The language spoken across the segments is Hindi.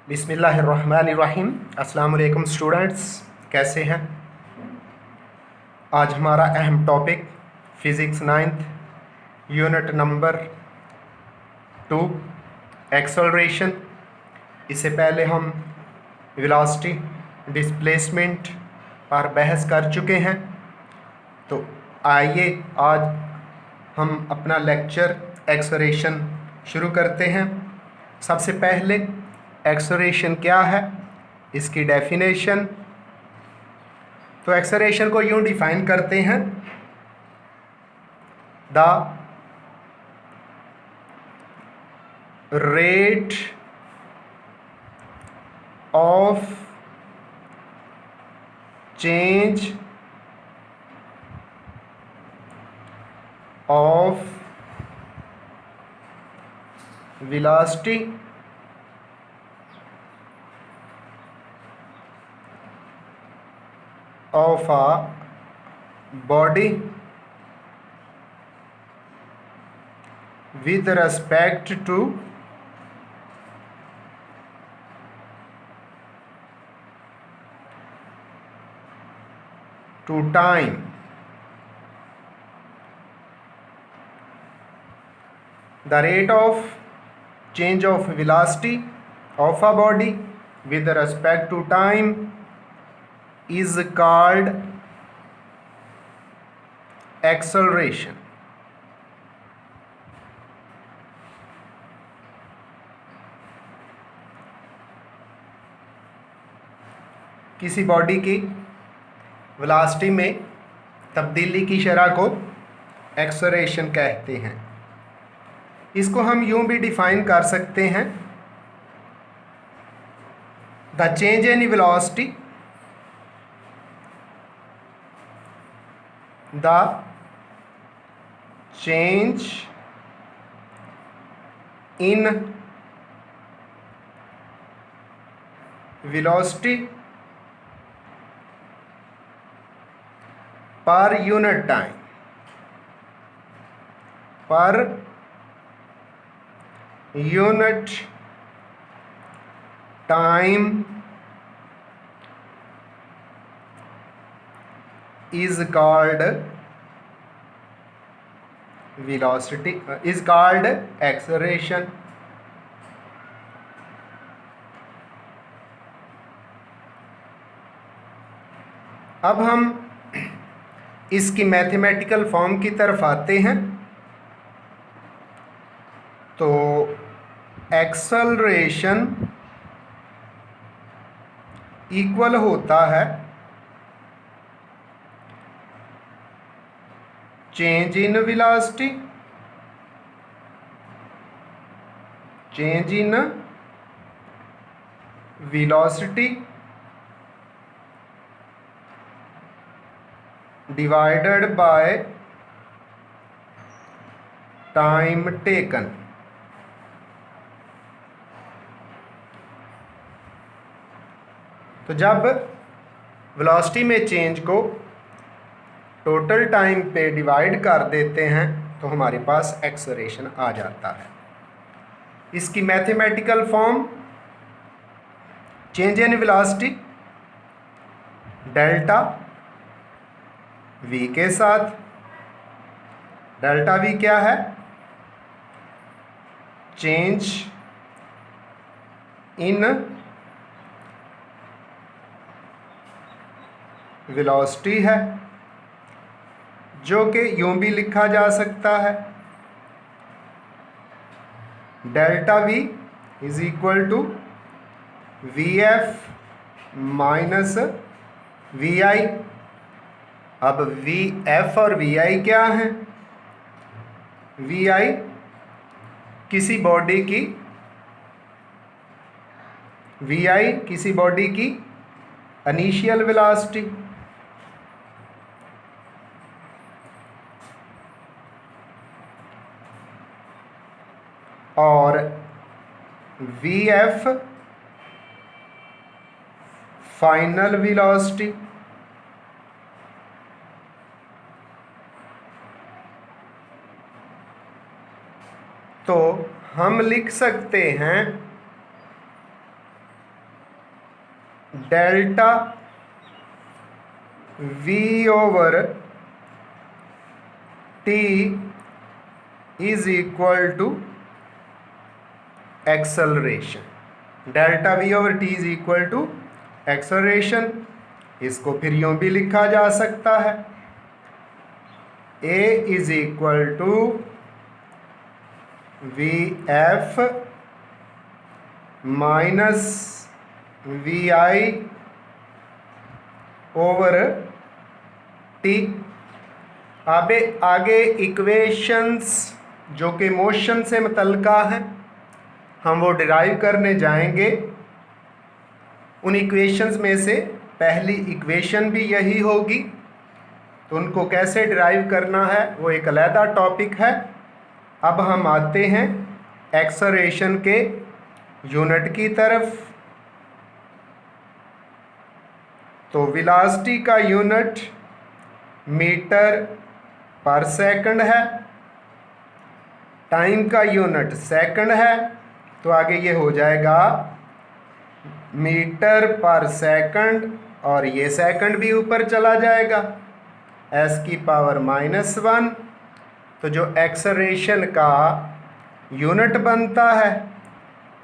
बिस्मिल्लाहिर्रहमानिर्रहीम। अस्सलाम वालेकुम स्टूडेंट्स, कैसे हैं? आज हमारा अहम topic physics 9th unit number 2 acceleration. इससे पहले हम वेलोसिटी डिस्प्लेसमेंट पर बहस कर चुके हैं। तो आइए आज हम अपना लेक्चर एक्सेलरेशन शुरू करते हैं। सबसे पहले एक्सेलरेशन क्या है, इसकी डेफिनेशन। तो एक्सेलरेशन को यूँ डिफाइन करते हैं, the rate of change of velocity of a body with respect to time. The rate of change of velocity of a body with respect to time is called acceleration. किसी बॉडी की वेलोसिटी में तब्दीली की शरह को एक्सेलरेशन कहते हैं। इसको हम यूं भी डिफाइन कर सकते हैं, the change in velocity, the change in velocity per unit time, per unit time is called velocity, is called acceleration. अब हम इसकी मैथमेटिकल फॉर्म की तरफ आते हैं। तो एक्सेलरेशन इक्वल होता है change in velocity, change in velocity divided by time taken. तो जब वेलोसिटी में चेंज को टोटल टाइम पे डिवाइड कर देते हैं तो हमारे पास एक्सेलरेशन आ जाता है। इसकी mathematical form change in velocity delta we के साथ। डेल्टा वी क्या है? चेंज इन वेलोसिटी है, जो कि यूं भी लिखा जा सकता है, delta V is equal to V F minus we I. अब वी एफ और वी आई क्या है? वी आई किसी बॉडी की, वी आई किसी बॉडी की इनिशियल वेलोसिटी, और वी एफ फाइनल वेलोसिटी। तो हम लिख सकते हैं delta v over t is equal to acceleration. Delta v over t is equal to acceleration. इसको फिर यूं भी लिखा जा सकता है, a is equal to V F minus we i over t. अब आगे इक्वेशंस जो कि मोशन से मुतल्लिका हैं हम वो डिराइव करने जाएंगे। उन इक्वेशंस में से पहली इक्वेशन भी यही होगी, तो उनको कैसे डिराइव करना है वो एक अलहदा टॉपिक है। अब हम आते हैं एक्सेलरेशन के यूनिट की तरफ। तो वेलोसिटी का यूनिट मीटर पर सेकंड है, टाइम का यूनिट सेकंड है, तो आगे ये हो जाएगा मीटर पर सेकंड और ये सेकंड भी ऊपर चला जाएगा s की पावर -1। तो जो एक्सेलरेशन का यूनिट बनता है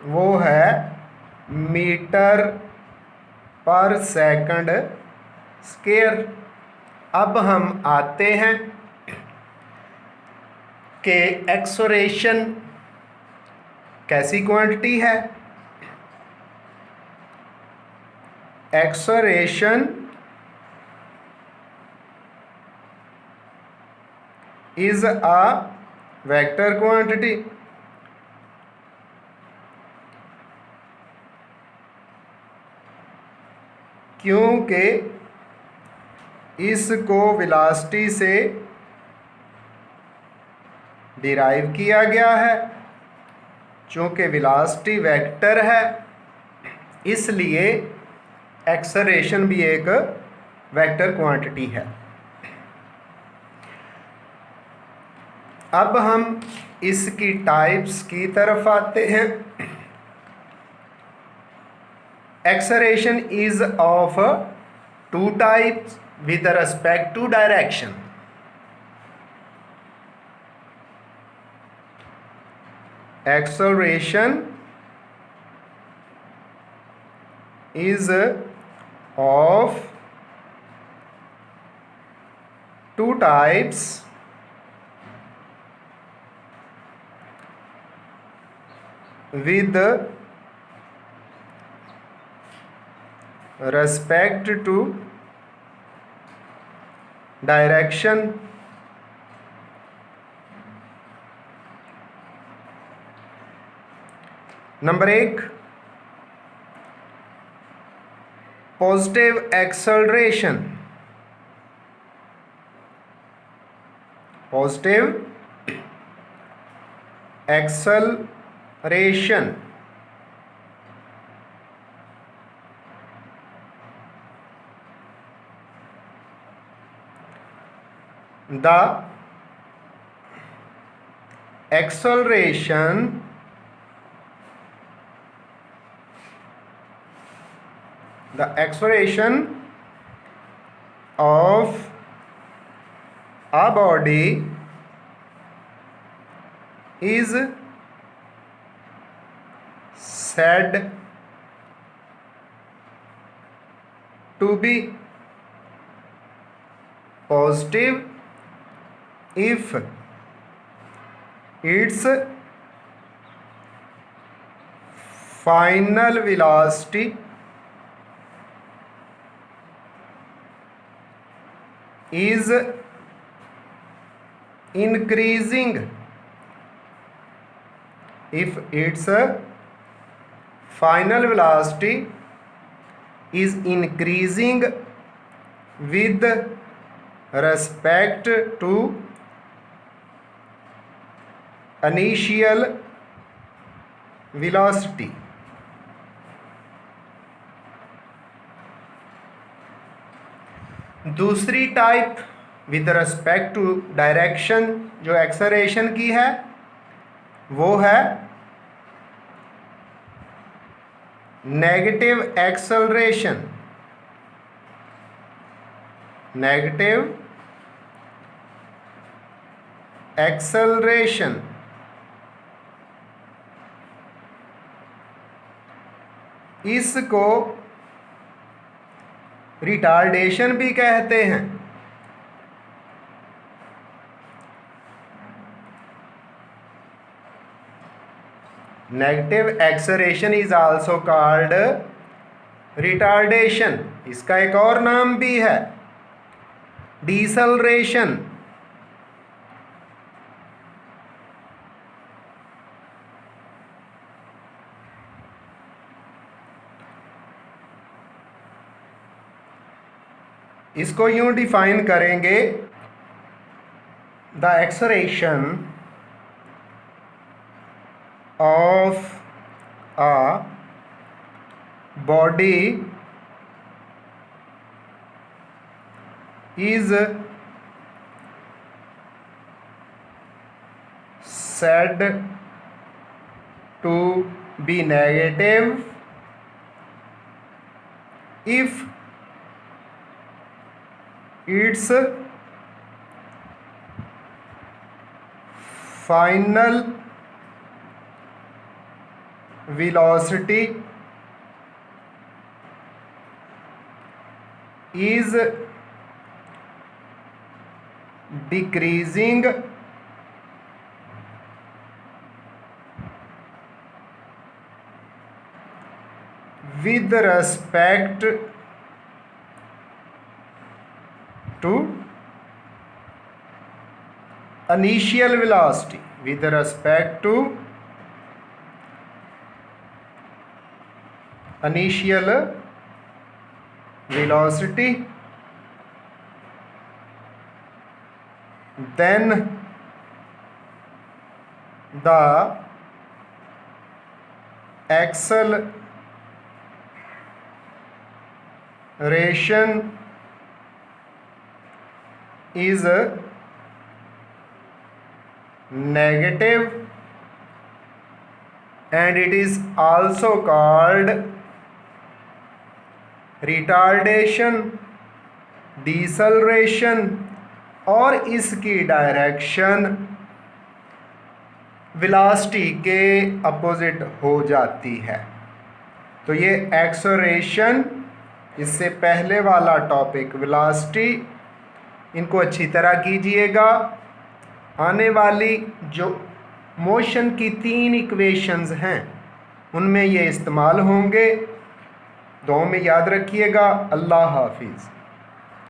वो है मीटर पर सेकंड स्क्वायर। अब हम आते हैं कि एक्सेलरेशन कैसी क्वांटिटी है। Acceleration is a vector quantity. क्योंकि इसको वेलोसिटी से डिराइव किया गया है। चूँकि वेलोसिटी वेक्टर है इसलिए एक्सेलरेशन भी एक वेक्टर क्वांटिटी है। अब हम इसकी टाइप्स की तरफ आते हैं। Acceleration is of two types with respect to direction. Acceleration is of two types with respect to direction. Number 1 positive acceleration. Positive acceleration the acceleration of a body is said to be positive if its final velocity is increasing. If its final velocity is increasing with respect to initial velocity। दूसरी type with respect to direction जो एक्सेलरेशन की है वो है नेगेटिव एक्सेलरेशन, नेगेटिव एक्सेलरेशन इसको रिटार्डेशन भी कहते हैं। Negative acceleration is also called retardation. इसका एक और नाम भी है डिसेलरेशन। इसको यूं डिफाइन करेंगे, the acceleration of a body is said to be negative if its final velocity is decreasing with respect to initial velocity, with respect to initial velocity, then the acceleration is negative, and it is also called retardation, deceleration, और इसकी डायरेक्शन वेलोसिटी के अपोजिट हो जाती है। तो ये एक्सेलरेशन, इससे पहले वाला टॉपिक वेलोसिटी, इनको अच्छी तरह कीजिएगा। आने वाली जो मोशन की 3 इक्वेशंस हैं उनमें ये इस्तेमाल होंगे। दुआ में याद रखिएगा। अल्लाह हाफिज़।